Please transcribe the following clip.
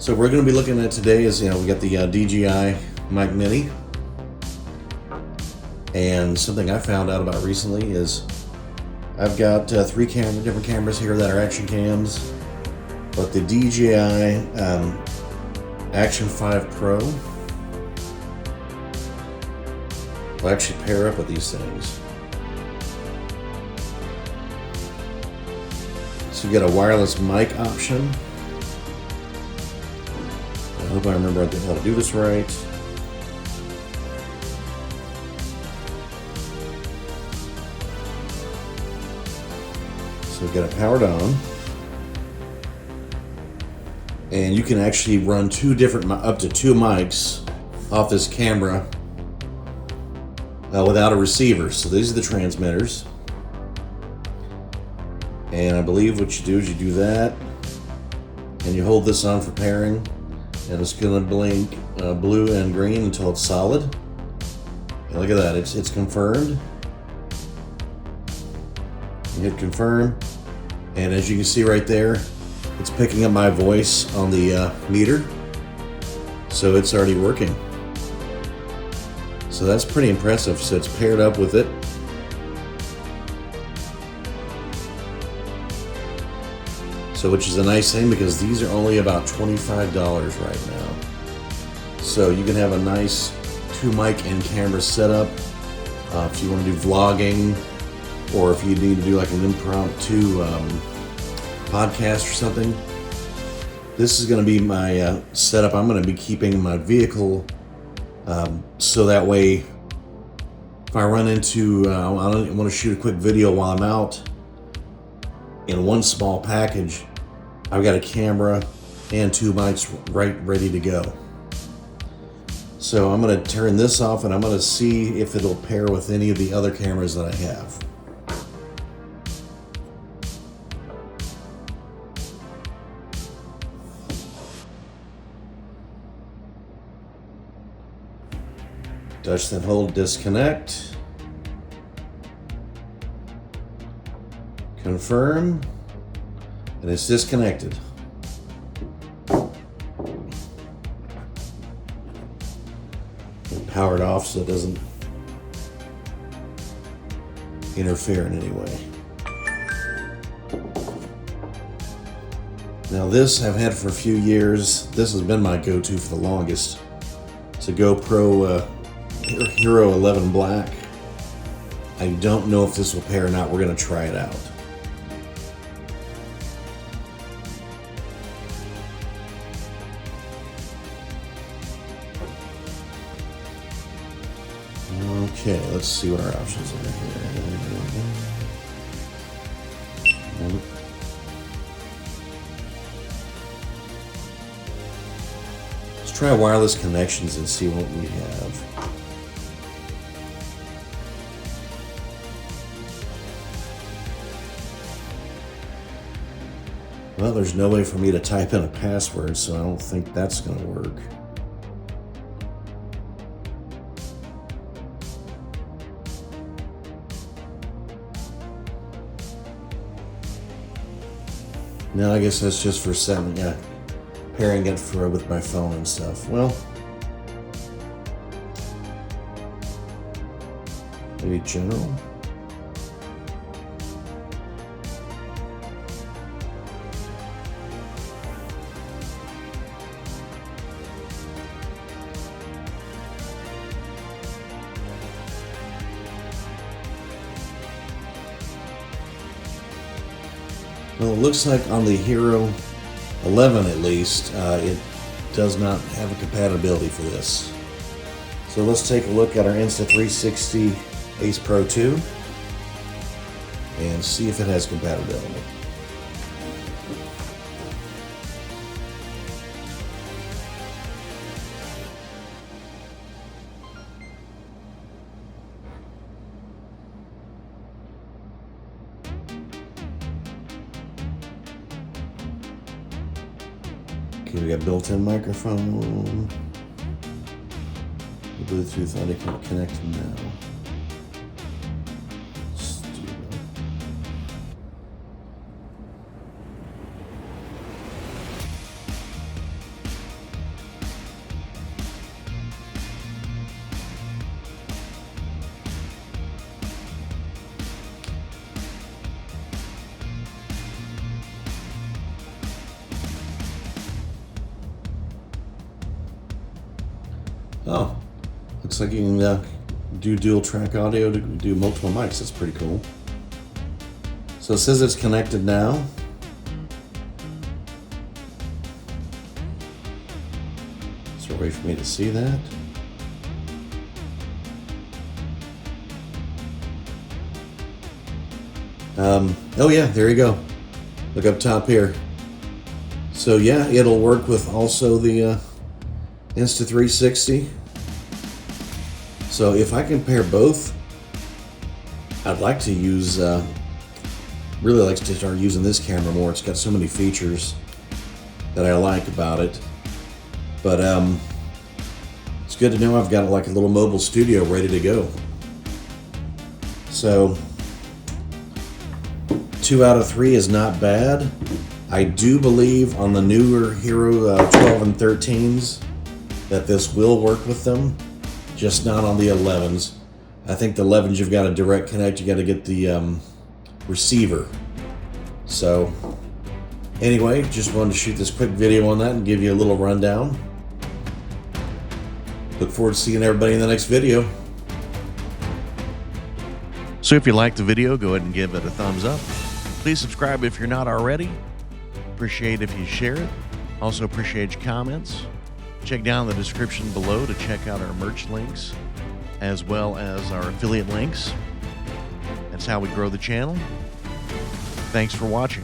So we're going to be looking at today is, we got the DJI Mic Mini. And something I found out about recently is I've got three different cameras here that are action cams, but the DJI Action 5 Pro will actually pair up with these things. So you get a wireless mic option. I hope I remember how to do this right. So we've got it powered on. And you can actually run up to two mics off this camera without a receiver. So these are the transmitters. And I believe what you do is you do that, and you hold this on for pairing, and it's going to blink blue and green until it's solid. And look at that, it's confirmed. You hit confirm, and as you can see right there, it's picking up my voice on the meter, so it's already working. So that's pretty impressive. So it's paired up with it. So which is a nice thing because these are only about $25 right now. So you can have a nice 2 mic and camera setup if you want to do vlogging, or if you need to do like an impromptu podcast or something. This is going to be my setup. I'm going to be keeping in my vehicle, so that way if I run into, I want to shoot a quick video while I'm out in one small package, I've got a camera and 2 mics ready to go. So I'm going to turn this off and I'm going to see if it'll pair with any of the other cameras that I have. Touch then hold disconnect. Confirm, and it's disconnected. And powered off so it doesn't interfere in any way. Now this I've had for a few years. This has been my go-to for the longest. It's a GoPro Hero 11 Black. I don't know if this will pair or not. We're going to try it out. Okay, let's see what our options are here. Let's try wireless connections and see what we have. Well, there's no way for me to type in a password, so I don't think that's going to work. No, I guess that's just for pairing it with my phone and stuff. Well, maybe general. Well, it looks like on the Hero 11 at least, it does not have a compatibility for this. So let's take a look at our Insta360 Ace Pro 2 and see if it has compatibility. Okay, we got built-in microphone. The Bluetooth audio connected now. Oh, looks like you can do dual track audio to do multiple mics. That's pretty cool. So it says it's connected now. Is there a way for me to see that? Oh yeah, there you go. Look up top here. So yeah, it'll work with also the Insta360. So if I compare both, I'd like to use, really like to start using this camera more. It's got so many features that I like about it. But it's good to know I've got like a little mobile studio ready to go. So 2 out of 3 is not bad. I do believe on the newer Hero 12 and 13s that this will work with them, just not on the 11s. I think the 11s you've got a direct connect, you got to get the receiver. So anyway, just wanted to shoot this quick video on that and give you a little rundown. Look forward to seeing everybody in the next video. So if you liked the video, go ahead and give it a thumbs up. Please subscribe if you're not already. Appreciate if you share it. Also appreciate your comments. Check down the description below to check out our merch links as well as our affiliate links. That's how we grow the channel. Thanks for watching.